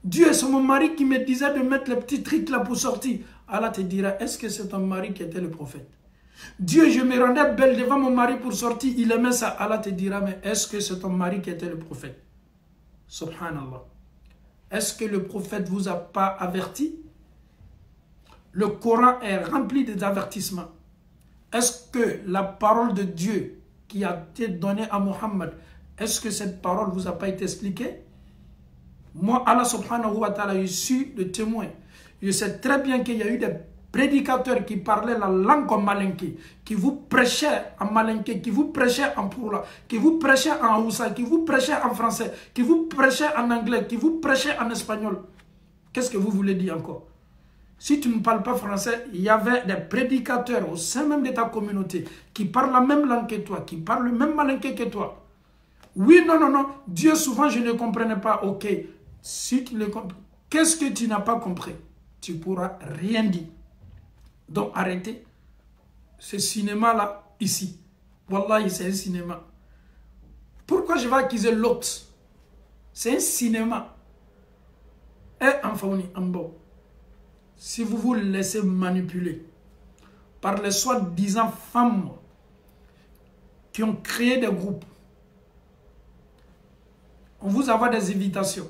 Dieu c'est mon mari qui me disait de mettre les petits trucs là pour sortir. Allah te dira, est-ce que c'est ton mari qui était le prophète? Dieu, je me rendais belle devant mon mari pour sortir, il aimait ça. Allah te dira, mais est-ce que c'est ton mari qui était le prophète? Subhanallah. Est-ce que le prophète vous a pas averti? Le Coran est rempli des avertissements. Est-ce que la parole de Dieu qui a été donnée à Mohammed, est-ce que cette parole vous a pas été expliquée? Moi, Allah subhanahu wa ta'ala, je suis le témoin. Je sais très bien qu'il y a eu des prédicateurs qui parlaient la langue en malinké, qui vous prêchaient en malinké, qui vous prêchaient en poula, qui vous prêchaient en haussa, qui vous prêchaient en français, qui vous prêchaient en anglais, qui vous prêchaient en espagnol. Qu'est-ce que vous voulez dire encore? Si tu ne parles pas français, il y avait des prédicateurs au sein même de ta communauté qui parlent la même langue que toi, qui parlent le même malinké que toi. Oui, non, non, non. Dieu, souvent, je ne comprenais pas. Ok. Si tu le comprends, qu'est-ce que tu n'as pas compris? Tu ne pourras rien dire. Donc, arrêtez ce cinéma-là, ici. Wallahi, c'est un cinéma. Pourquoi je vais accuser l'autre? C'est un cinéma. Et enfin, en bas. Si vous vous laissez manipuler par les soi-disant femmes qui ont créé des groupes, on vous envoie des invitations.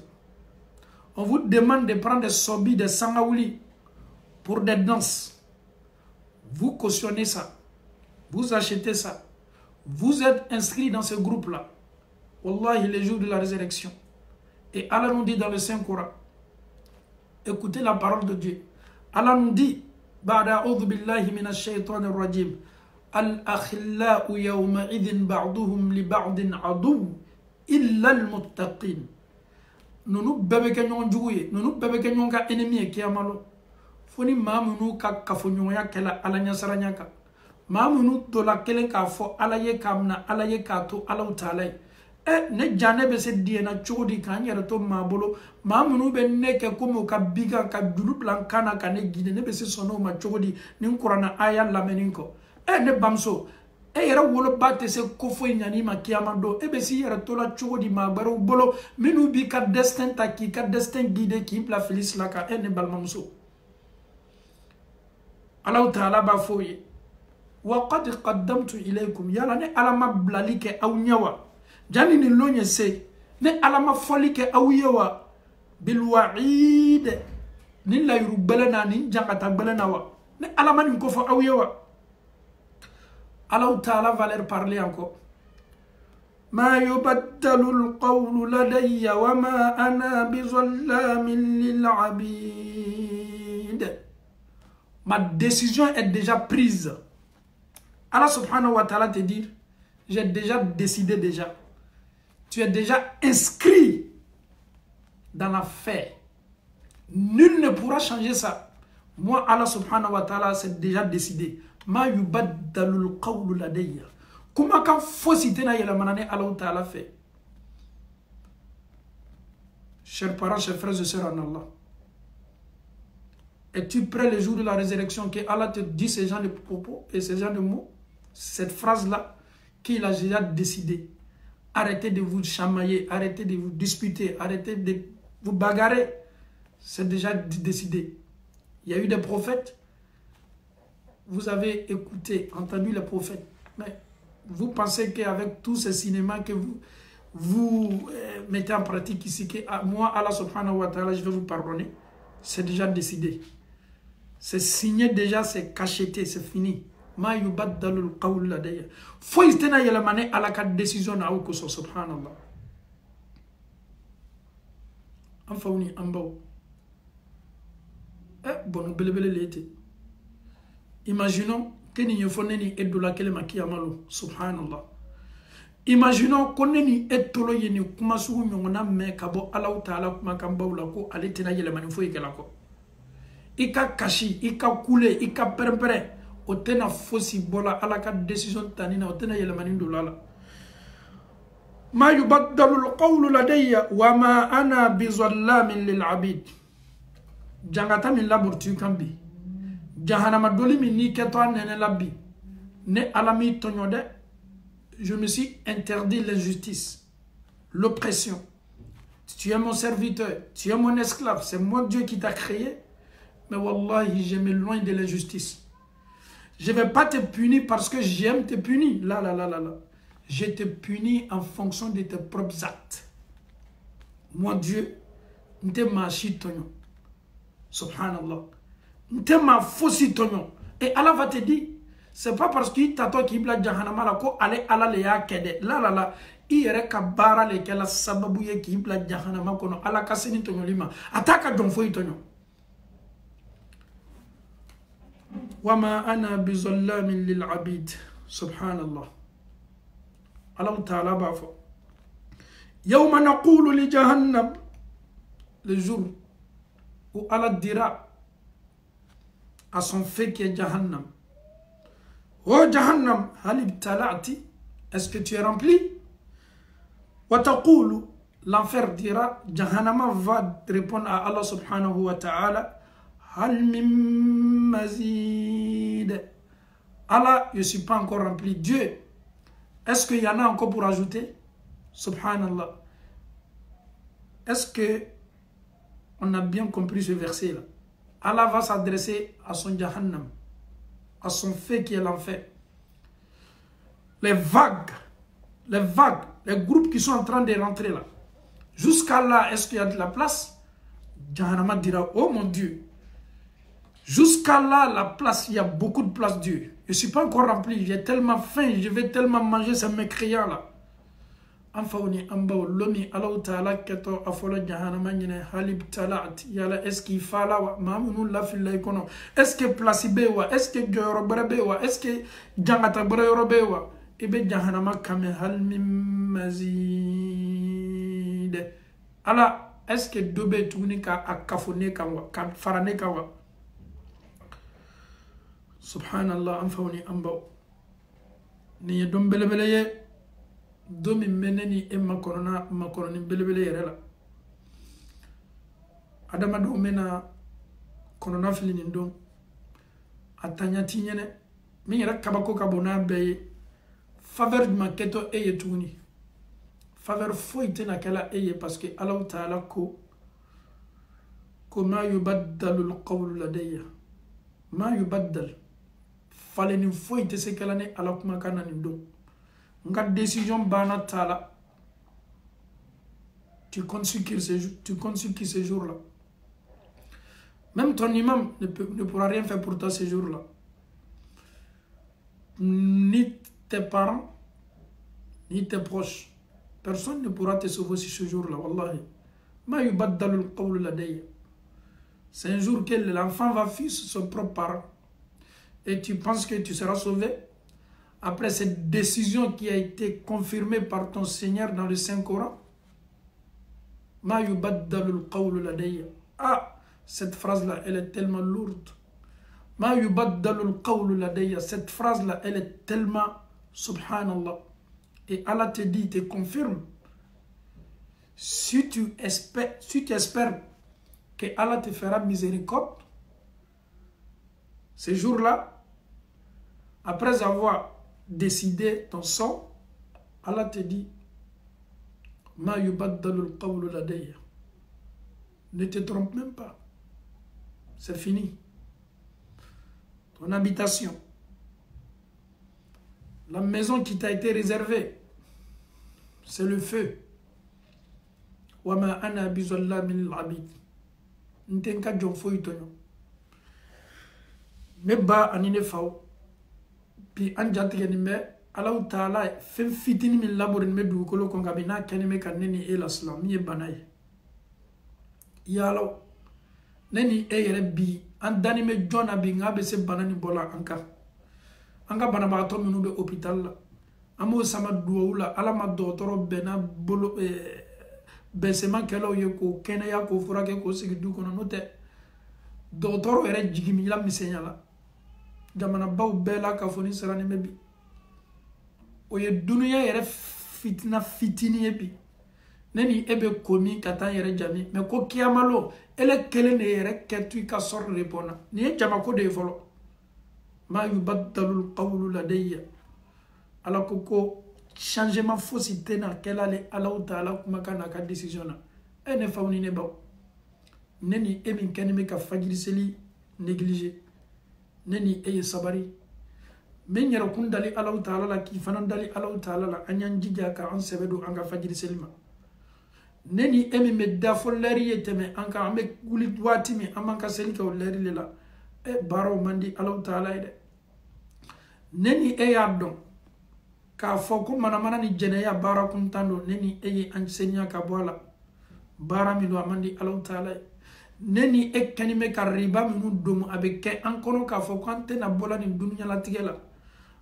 On vous demande de prendre des sobis, des sangaouli pour des danses. Vous cautionnez ça. Vous achetez ça. Vous êtes inscrit dans ce groupe-là. Wallahi, les jours de la résurrection. Et Allah nous dit dans le Saint-Coran, écoutez la parole de Dieu. Allah nous dit, Ba'da'udhu billahi minash shaytanir rajim, Al-akhillau yawma idhin ba'duhum li ba'din adu illa al-muttaqin. Nous bébé que nous jouons, nous bébé que nous ka ennemi qui amalo. Foni mamunu ka kafonyoya kala alanya saranyaka. Mamunu to la kelen ka fo alaye kamna alaye ka to alau talay. Ne jane be se diena chodi kan yara to mabolo mamunu be ne ke komo ka biga ka dulu blankana ka ne gide ne be se sono ma chodi nin qur'ana aya lameninko. Ne bamso yara wolo batte se kofo nyani ma kiamando be si yara to la chodi ma baro bolo minu bi ka destin ta ki ka destin guide ki la felice la ka ne balmamso. Allah ta'ala ba foye wa qad qaddamtu ilaykum yala ne alama blalike aw nyawa jani ni lonye se ne alama folike aw yewa bil wa'id ni la yuru belana ni jangata belana wa ne alama ni ko fo aw yewa. Allah ta'ala va leur parler encore. Ma yubaddalu al-qawlu ladayya wa ma ana bizallamin lil 'abid. Ma décision est déjà prise. Allah subhanahu wa ta'ala te dit, j'ai déjà décidé déjà. Tu es déjà inscrit dans l'affaire. Nul ne pourra changer ça. Moi, Allah subhanahu wa ta'ala, c'est déjà décidé. Ma yubaddalul qawlu ladayya. Comment quand faut citer na yela manane Allah ta'ala fait? Chers parents, chers frères et sœurs en Allah. Es-tu prêt le jour de la résurrection que Allah te dit ces gens de propos et ces gens de mots? Cette phrase-là qu'il a déjà décidé. Arrêtez de vous chamailler, arrêtez de vous disputer, arrêtez de vous bagarrer. C'est déjà décidé. Il y a eu des prophètes. Vous avez écouté, entendu les prophètes. Mais vous pensez qu'avec tous ces cinémas que vous mettez en pratique ici, que moi, Allah subhanahu wa ta'ala, je vais vous pardonner. C'est déjà décidé. C'est signé déjà, c'est cacheté, c'est fini. Ma yubaddalul qawlu ladayya. Faut istena yela mané à la décision na ou koso subhanallah. Enfin on y en bas. bon belebele lete. Imaginons que ni yefone et de la kele makiyamalo subhanallah. Imaginons qu'on ni etolo yeni kuma sugu nyongona me kabo Allah taala kuma kambawla ko ale tena yele manifo ikela ko. Ika kashi, ika kule, ika perempere, otena fosi bola ala ka décision tanina otena yele manindo lala. Ma yubaddalu alqawlu ladayya wa ma ana bizallamin lil abid. Jangata min laburtu kambi. Jahannama doli min ni keto nene labbi. Ne alami tonyode. Je me suis interdit l'injustice, l'oppression. Tu es mon serviteur, tu es mon esclave, c'est moi Dieu qui t'a créé. Mais wallahi, je me loin de l'injustice. Je ne vais pas te punir parce que j'aime te punir. Là. Je te punis en fonction de tes propres actes. Moi Dieu, je te machi tonyo. Subhanallah. Je te ma fossi tonyo. Et Allah va te dire, c'est pas parce qu'il t'a toi qui bla jahannama la ko ale ala le ya kede. Là. Iyere ka bara le kela sababu ye ki bla jahannama kono ala kasini tonyo lima. Ataka donfo itonyo. وما أنا بظلام للعبيد سبحان الله الله تعالى بافو يوم نقول لجهنم le jour où Allah dira à son fait qui est Jahannam, oh Jahannam hal ibtala'ti, est-ce que tu es rempli? Wa taqulu, l'enfer dira, Jahannama va répondre à Allah subhanahu wa ta'ala, hal min mazid. Allah, je ne suis pas encore rempli. Dieu, est-ce qu'il y en a encore pour ajouter? Subhanallah. Est-ce que on a bien compris ce verset-là? Allah va s'adresser à son Jahannam, à son fait qui est l'enfer. Les vagues, les groupes qui sont en train de rentrer là. Jusqu'à là, est-ce qu'il y a de la place? Jahannam dira, oh mon Dieu, jusqu'à là, la place, il y a beaucoup de place, Dieu. Je ne suis pas encore rempli, j'ai tellement faim, je vais tellement manger ces mécréants là. Anfauni ambao lomi Allah Ta'ala keto afolo Jahannama nyine halib talat yala est-ce qu'il fala wa mamunu la filay kono est-ce que placibé wa est-ce que joro brebe wa est-ce que jangata brebe wa ibe Jahannama kame hal mim mazid ala est-ce que dobe tunika akafone kanwa kan farane kanwa subhanallah anfauni ambao ni dombelebeleye domi meneni e makoroni belebele yere la adama do mena korona filini ndon atanya tinyene mi yere kabako kabona be faveur du maketo e yetuni faveur foite na kala e parce que Allah Ta'ala ko ma yubaddalu alqawlu ladayya ma yubaddal faleni foite se kala ne ala kuma kana ndon nga décision bana tala tu consultes ce jour-là. Même ton imam ne pourra rien faire pour toi ce jour-là. Ni tes parents, ni tes proches. Personne ne pourra te sauver ce jour-là. Wallahi. Ma yubaddalu alqawlu ladayya. C'est un jour que l'enfant va fuir son propre parent. Et tu penses que tu seras sauvé? Après cette décision qui a été confirmée par ton Seigneur dans le Saint-Coran, Ma yubaddalu alqawlu ladayya. Ah, cette phrase-là, elle est tellement lourde. Ma yubaddalu alqawlu ladayya. Cette phrase-là, elle est tellement subhanallah. Et Allah te dit, te confirme. Si tu espères que Allah te fera miséricorde, ce jour-là, après avoir décider ton sort, Allah te dit Ma yubaddalu alqawlu ladayya. Ne te trompe même pas. C'est fini. Ton habitation, la maison qui t'a été réservée, c'est le feu. Wa ma ana bizallamin lil abid. Ntenka jonfo itonyo. Meba anine fao. Puis an jatike ni me Allah Ta'ala fen fitini min laborin me dugukolo ko ngabina kenime kan neni e l'islam ye banay yalo neni e yere bi an dani me jona bi nga be se banani bola anka bana ba to minu be hôpital la amo sama duwula ala ma docteur bena bolo besema kelo ye ko kene ya ko furake ko sigi du kono note docteur ere jigimi la misenya la jamana baw bela ka foni sarani mebi o ye dunuya yere fitini yebi neni ebe komi kata yere jami me ko kiyamalo ele kele ne yere ketu ka sor repona ni jama ko de folo ma yubaddalu alqawlu ladayya ala ko changement faussité na kelale ala taala kuma kana ka décision na ene fawni ne baw neni emi kenime ka fajiri seli négligé neni eye sabari men yara kun dali ala taala la ki fanan dali ala taala la anyan jija ka an sebedo anga fajiri selima neni emi medda folleri yeteme anka ambe gulit wati mi amanka seli ka leri lela baro mandi ala taala ide neni e yardon ka foko mana ni jeneya bara kuntando neni eye ansenya ka bola bara mi do amandi ala taala neni e kanime ka riba minu dum abeke ankono ka foko antena bola ni dunya la tigela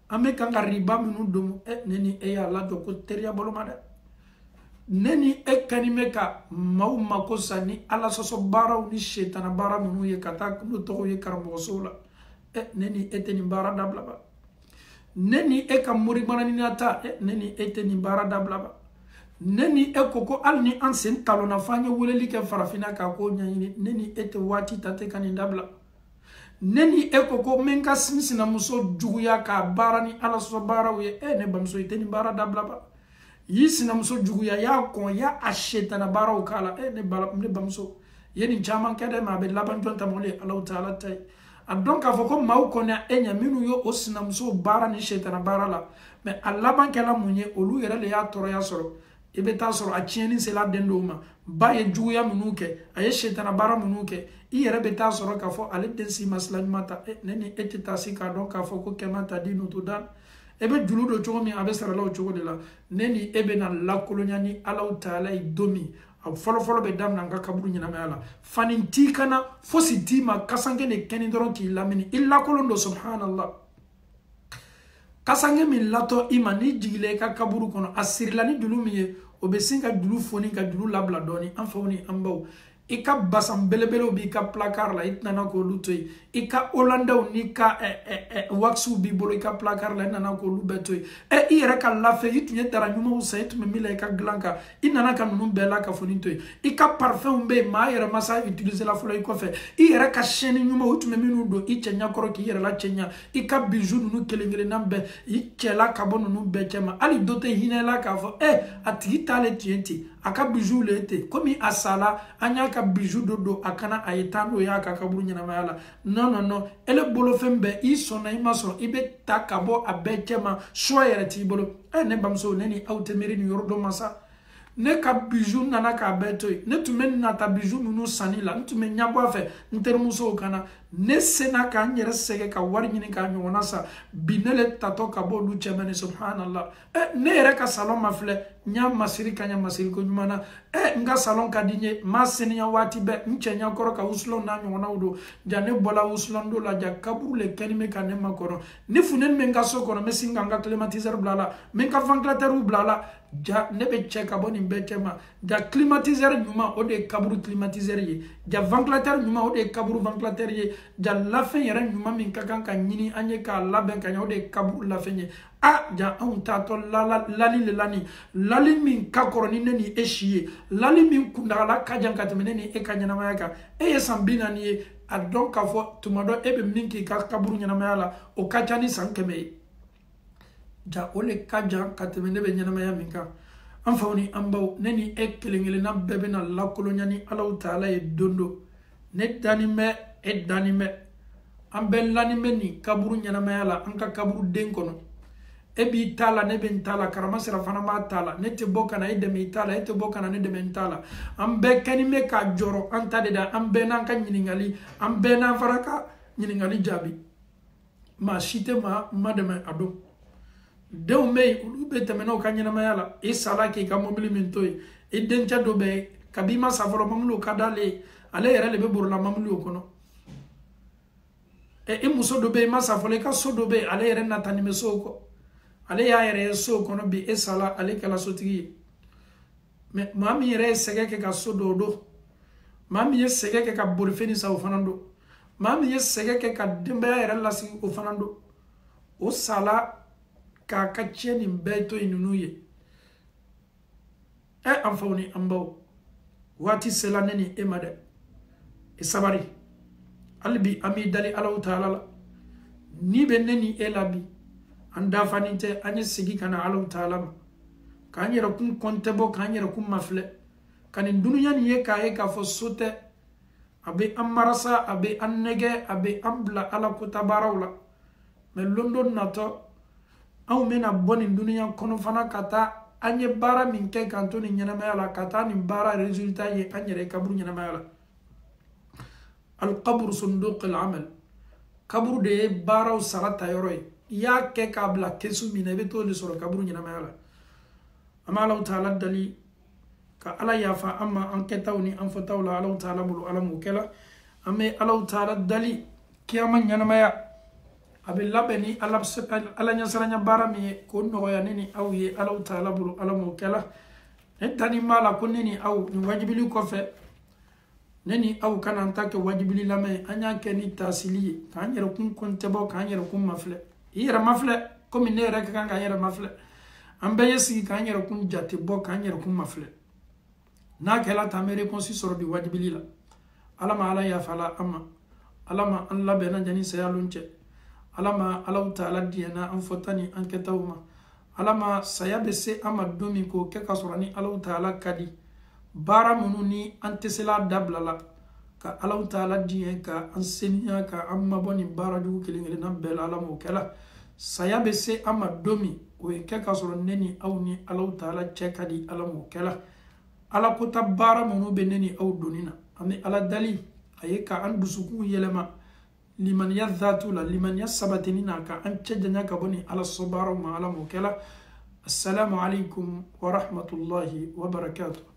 ame kan ka riba minu dum neni e ya la do ko teria bolo mada neni e kanime ka mau makosa ni ala soso bara ni shetana bara minu ye kata no to ye karamo sola neni eteni bara dabla ba neni e ka muri banani nata neni eteni bara dabla ba neni e koko alni ansen talo na fanya woleli ke farafina ka ko nyanyini neni ete wati tate kan dabla neni e koko menka sinsina muso juguya ka bara ni ala so bara we ne bamso eteni bara dabla ba yisina muso juguya ya ko ya asheta na bara ukala ne bamso yeni jaman kede ma be laban jonta mole Allah taala tay donc afoko maw kona enya minu yo osina muso bara ni shetana bara la mais Allah ban kala munye olu yere le ya toro ya soro ibe ta soro a chieni se la dendo ma ba ye juguya munuke aye shetana bara munuke i yere be ta soro ka fo ale densi maslan mata neni etita sika donc afoko kemata dinu to dan ebe juludo chogo mi abe sara law chogo de la neni ebe na la kolonyani Allah taala i domi folo be dam nanga kaburu nyina mala faninti kana fositi ma kasange ne keni doron ki lamini illa kolondo subhanallah kasange min lato imani jigile ka kaburu kono asirlani dulumiye obesinga dulu foni ka dulu labla doni anfawni ambaw ika basam belebelo bi ka placard la itna ko lutoy ika olanda ni ka waxu bi bolo ika placard la nana ko lubetoy ira ka lafe itunye dara nyuma usait me mila ika glanka inana ka nunu bela ka fonitoy ika parfum be ma ira masa utiliser la folo iko fe ira ka chaîne nyuma utume minu do ichenya koro ki ira la chenya ika bijou nunu kelengele nambe ichela ka bonu nunu bechema ali dote hinela ka fo atita le tienti aka bijou lete komi asala anya ka bijou dodo akana ayetano ya ka kaburu nyina mayala non ele bolo fembe isona imaso ibe takabo abechema shoyere ti bolo ne bamso neni autemeri ni yordo masa ne ka bijou nana ka betoy ne tumen na ta bijou munu sanila ntumen nyabo afe ntermuso kana ne sena ka nyere sege ka wari nyini ka nyona sa binele tato ka bo lu chemene subhanallah ne ere ka salon mafle nya masiri ko nyumana nga salon ka dinye maseni ya wati be nchenya koro ka uslon na nyona udo jane bola uslon do la ja kaburu le kenime ka ne makoro ne funen menga sokoro mesinga nga climatiser blala menga ventilateur blala ja nebe cheka boni mbetema ja climatiser nyuma ode kaburu climatiser ye ja ventilateur nyuma ode kaburu ventilateur ye ja lafen yere nyuma min kakan ka nyini anye ka laben ka ode kaburu lafenye ja on tato lali min kakoro ni neni eshiye lali min kundala kajan katemene ni ekanyana mayaka yesambina ni adon ka fo tumado ebe minki ka kaburu nyana mayala o kachani sankeme ja ole kajan katemene be nyana maya minka amfawni ambaw neni ekelengele na bebe na la kolonyani Allah taala e dondo ne danime ambe lanime ni kaburu nyana mayala anka kaburu den kono ebi tala ne ben tala karama sera fana ma tala ne te boka na edeme tala ete boka na ne de men tala ambe kanime ka joro anta de da ambe nan ka nyiningali ambe na faraka nyiningali jabi ma shite ma de men ado de o mei ube temeno ka nyina mayala e sala ke ka mobili mintoy e dencha do be kabima saforo mamlu kadale ale yere le be burla mamlu kono e muso do be masa fole ka so do be ale yere na tanime soko ale ya yere soko no bi e sala ale kala sotigi me mami yere sege ke ka so do mami ye sege ke ka borfeni sa ofanando mami ye sege ke ka dembe yere la si ofanando o sala ka ka cheni mbeto inunuye e amfawni ambaw wati sela neni emade e sabari albi ami dali Allah Ta'ala ni be neni elabi anda faninte anye sigi kana Allah Ta'ala kanyera kun kontebo kanyera kun mafle kanin dunya ni ye ka fo sote abe amarasa abe annege abe ambla ala ko tabarawla me london nato aw mena bonin dunya kono fana kata anye bara min ke kantoni nyana mayala kata ni bara resultat ye anyere kabru nyana mayala القبر صندوق العمل قبر de baraw sarata yoroy ya ke kabla kesu minabe to le soro kabru nyina mayala ama Allah Ta'ala dali ka ala yafa amma an ketawni an fatawla Allah Ta'ala bulu ala mukela ame Allah Ta'ala dali kiyama nyana maya abilla beni ala nya saranya barami ko no ya nini aw ye Allah Ta'ala bulu ala mukela etani mala kunini aw ni wajibili ko fe neni aw kana antake wajibili lame anya keni tasili kanyere kun kontebo kanyere kun mafle yere mafle komi ne rek kan kanyere mafle ambe yesi kanyere kun jati bo kanyere kun mafle na kela tamere konsi soro bi wajibili la alama ala ya fala amma alama an labena jani sayalunche alama Allah Ta'ala diena an fotani an ketawma alama sayabe se amadumi ko ke kasurani Allah Ta'ala kadi bara mununi antesela dablala ka Allah Ta'ala diyen ka ansenya ka amma boni bara du kelingele na bel alamu kala sayabe se ama domi o ke kasoro neni awni Allah Ta'ala chekadi alamu kala ala kota bara munu beneni aw donina ami ala dali ayeka andusuku yelema liman yadhatu la liman yasabatinina ka anchejanya ka boni ala sobara ma alamu kala assalamu alaikum wa rahmatullahi wa barakatuh